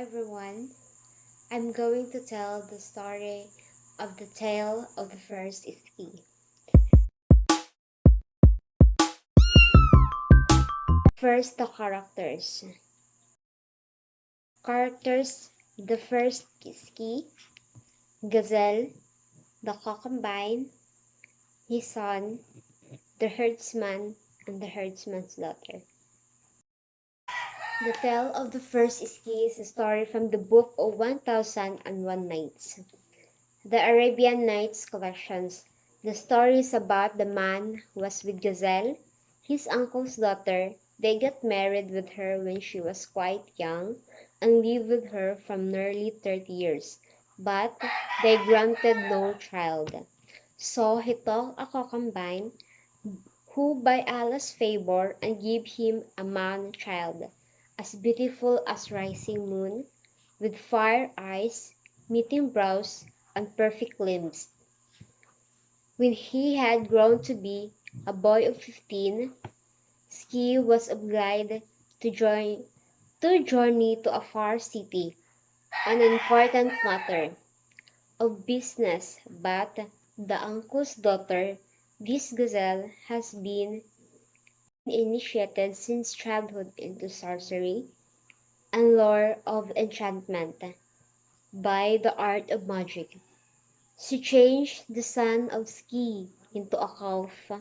everyone. I'm going to tell the story of the tale of the first ski. First, the characters. The first ski, Gazelle, the concubine, his son, the herdsman, and the herdsman's daughter. The tale of the first ski is a story from the book of 1001 Nights. The Arabian Nights collections. The story is about the man who was with Gazelle, his uncle's daughter. They got married with her when she was quite young and lived with her for nearly 30 years, but they granted no child. So he took a concubine who by Allah's favor and gave him a man child, as beautiful as rising moon, with fire eyes, meeting brows, and perfect limbs. When he had grown to be a boy of 15, Ski was obliged to journey to a far city, an important matter of business, but the uncle's daughter, this gazelle, has been initiated since childhood into sorcery and lore of enchantment by the art of magic. She changed the son of Ski into a calf,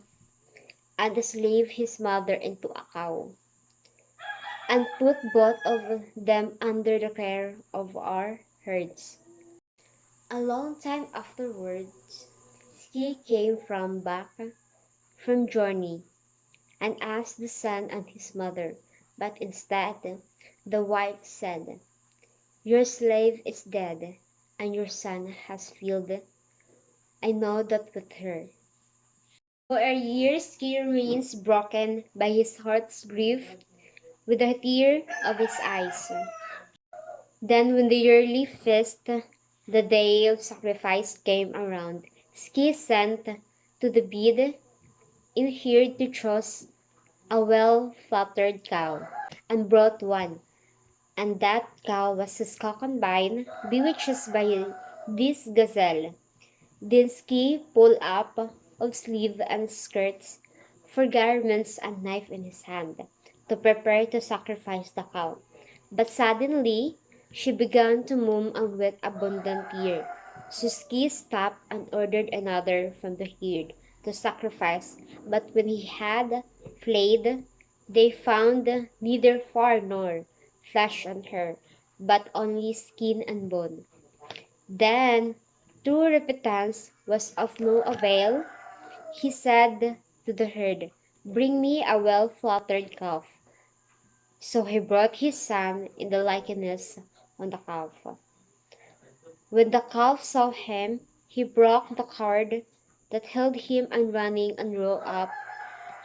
and the slave his mother into a cow, and put both of them under the care of our herds. A long time afterwards, Ski came back from journey, and asked the son and his mother, but instead the wife said, "Your slave is dead, and your son has filled. I know that with her." For a year Ski remains broken by his heart's grief, with a tear of his eyes. Then when the yearly feast, the day of sacrifice came around, Ski sent to the bid in here to choose a well-flattered cow, and brought one, and that cow was his concubine, bewitched by this gazelle. Then Ski pulled up of sleeve and skirts, for garments and knife in his hand, to prepare to sacrifice the cow. But suddenly she began to moan and weep abundant tear. So Ski stopped and ordered another from the herd to sacrifice. But when he had flayed, they found neither fur nor flesh on her, but only skin and bone. Then, true repentance was of no avail. He said to the herd, "Bring me a well-flattered calf." So he brought his son in the likeness on the calf. When the calf saw him, he broke the cord that held him, and running and rolled up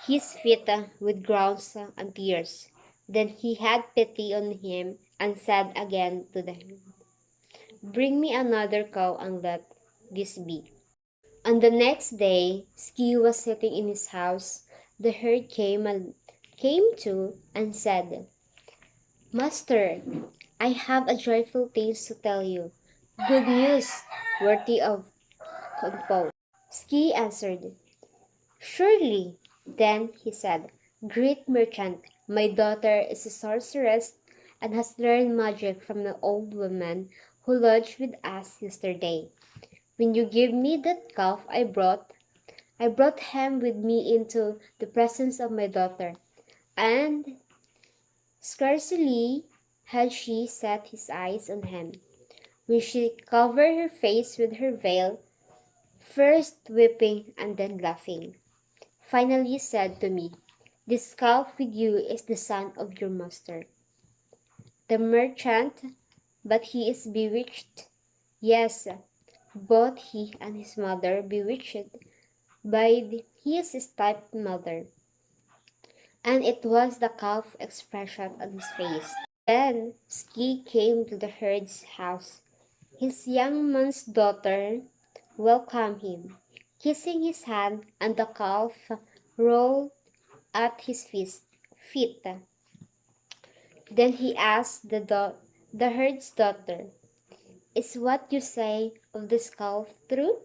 his feet with groans and tears. Then he had pity on him and said again to the herd, "Bring me another cow and let this be." On the next day, Ski was sitting in his house. The herd came to and said, "Master, I have a joyful thing to tell you, good news worthy of comfort." Ski answered, "Surely." Then he said, "Great merchant, my daughter is a sorceress and has learned magic from the old woman who lodged with us yesterday. When you gave me that calf I brought him with me into the presence of my daughter, and scarcely had she set his eyes on him, when she covered her face with her veil, first weeping and then laughing. Finally said to me, 'This calf with you is the son of your master, the merchant, but he is bewitched.' Yes, both he and his mother bewitched by his stepmother, and it was the calf expression on his face." Then Ski came to the herd's house. His young man's daughter welcomed him, kissing his hand, and the calf rolled at his feet. Then he asked The herd's daughter, is what you say of this calf true?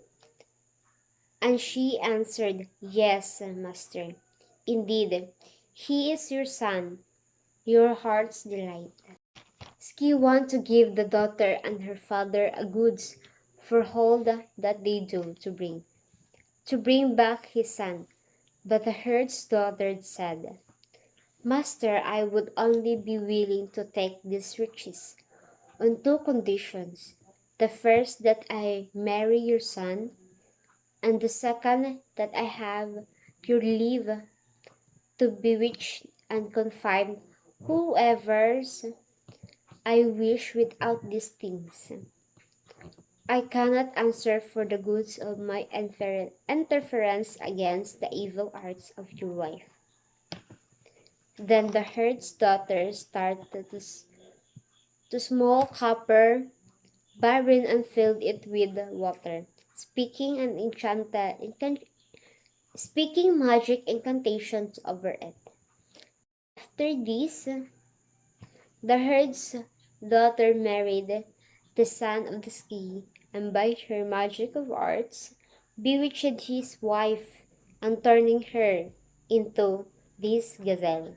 And she answered, Yes, master. Indeed, he is your son, your heart's delight. Ski want to give the daughter and her father a goods for all that they do to bring back his son. But the herd's daughter said, Master, I would only be willing to take these riches on two conditions. The first, that I marry your son, and the second, that I have your leave to bewitch and confine whoever's I wish without these things. I cannot answer for the goods of my interference against the evil arts of your wife. Then the herd's daughter started to small copper barren and filled it with water, speaking magic incantations over it. After this, the herd's daughter married the son of the ski, and by her magic of arts bewitched his wife and turning her into this gazelle.